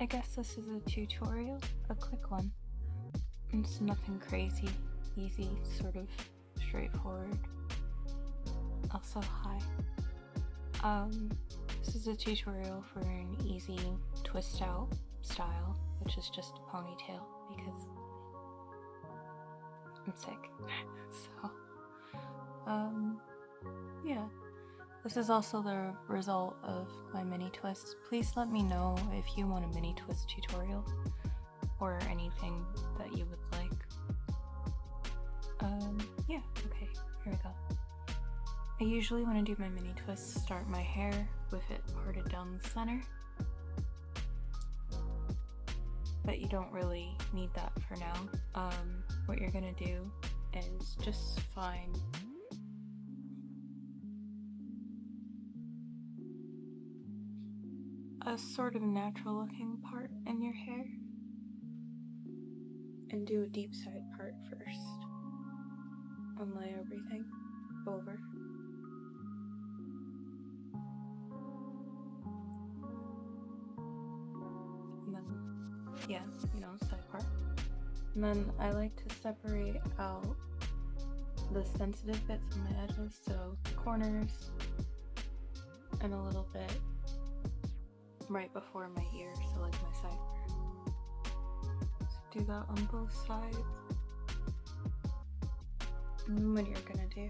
I guess this is a tutorial, a quick one. It's nothing crazy, easy, sort of straightforward. Also, hi. This is a tutorial for an easy twist out style, which is just a ponytail because I'm sick. So, yeah. This is also the result of my mini twist. Please let me know if you want a mini twist tutorial or anything that you would like. Yeah, okay, here we go. I usually, when I do my mini twists, start my hair with it parted down the center. But you don't really need that for now. What you're gonna do is just find a sort of natural looking part in your hair and do a deep side part first and lay everything over. And then, yeah, side part. And then I like to separate out the sensitive bits on the edges, so corners and a little bit right before my ear, so like my sideburn. So do that on both sides. And then what you're gonna do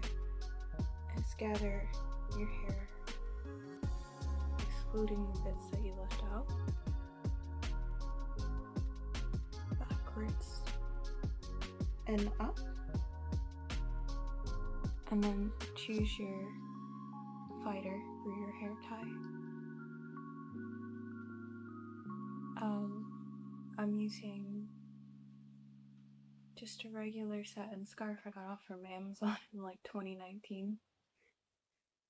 is gather your hair, excluding the bits that you left out, backwards and up, and then choose your fighter for your hair tie. I'm using just a regular satin scarf I got off from Amazon in like 2019.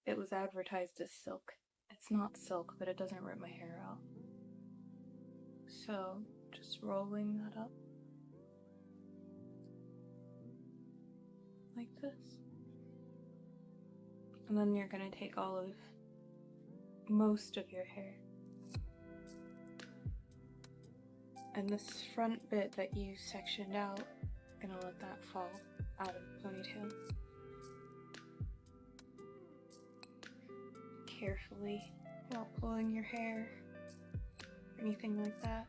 It was advertised as silk. It's not silk, but it doesn't rip my hair out. So just rolling that up like this. And then you're gonna take most of your hair. And this front bit that you sectioned out, gonna let that fall out of the ponytail. Carefully, without pulling your hair or anything like that.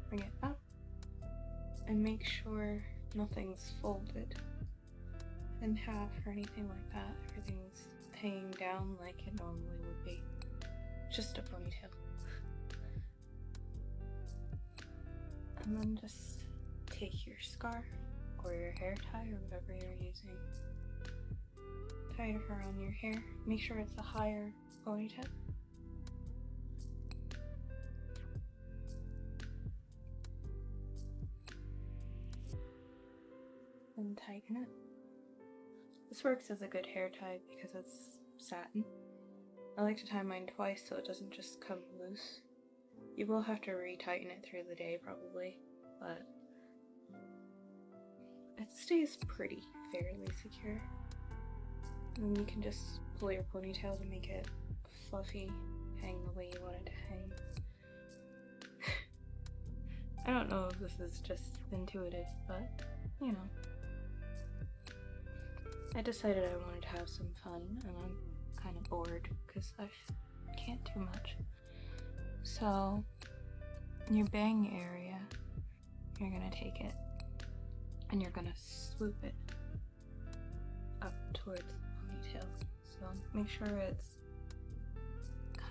Bring it up and make sure nothing's folded in half or anything like that. Everything's hanging down like it normally would be. Just a ponytail. And then just take your scarf or your hair tie or whatever you're using. Tie it around your hair. Make sure it's a higher ponytail. And tighten it. This works as a good hair tie because it's satin. I like to tie mine twice so it doesn't just come loose. You will have to re-tighten it through the day probably, but it stays pretty fairly secure. And you can just pull your ponytail to make it fluffy, hang the way you want it to hang. I don't know if this is just intuitive, but you know. I decided I wanted to have some fun, and I'm kind of bored because I can't do much. So, your bang area, you're gonna take it and you're gonna swoop it up towards the ponytail. So make sure it's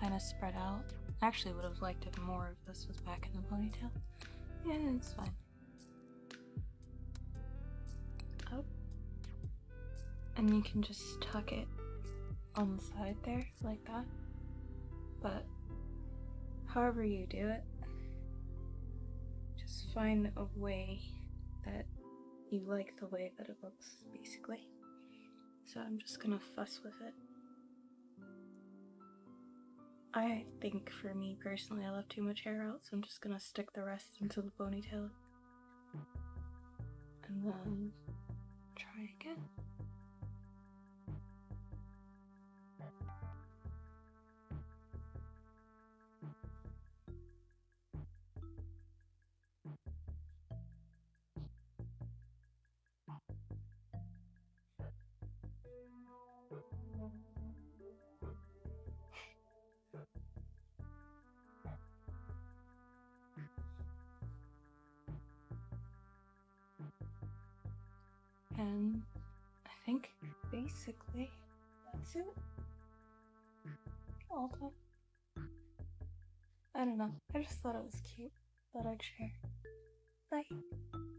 kind of spread out. I actually would have liked it more if this was back in the ponytail. Yeah, it's fine. Up. And you can just tuck it on the side there, like that. But however you do it, just find a way that you like the way that it looks, basically. So I'm just gonna fuss with it. I think for me personally, I left too much hair out, so I'm just gonna stick the rest into the ponytail. And then try again. And I think basically that's it. All done. I don't know. I just thought it was cute. Thought I'd share. Bye.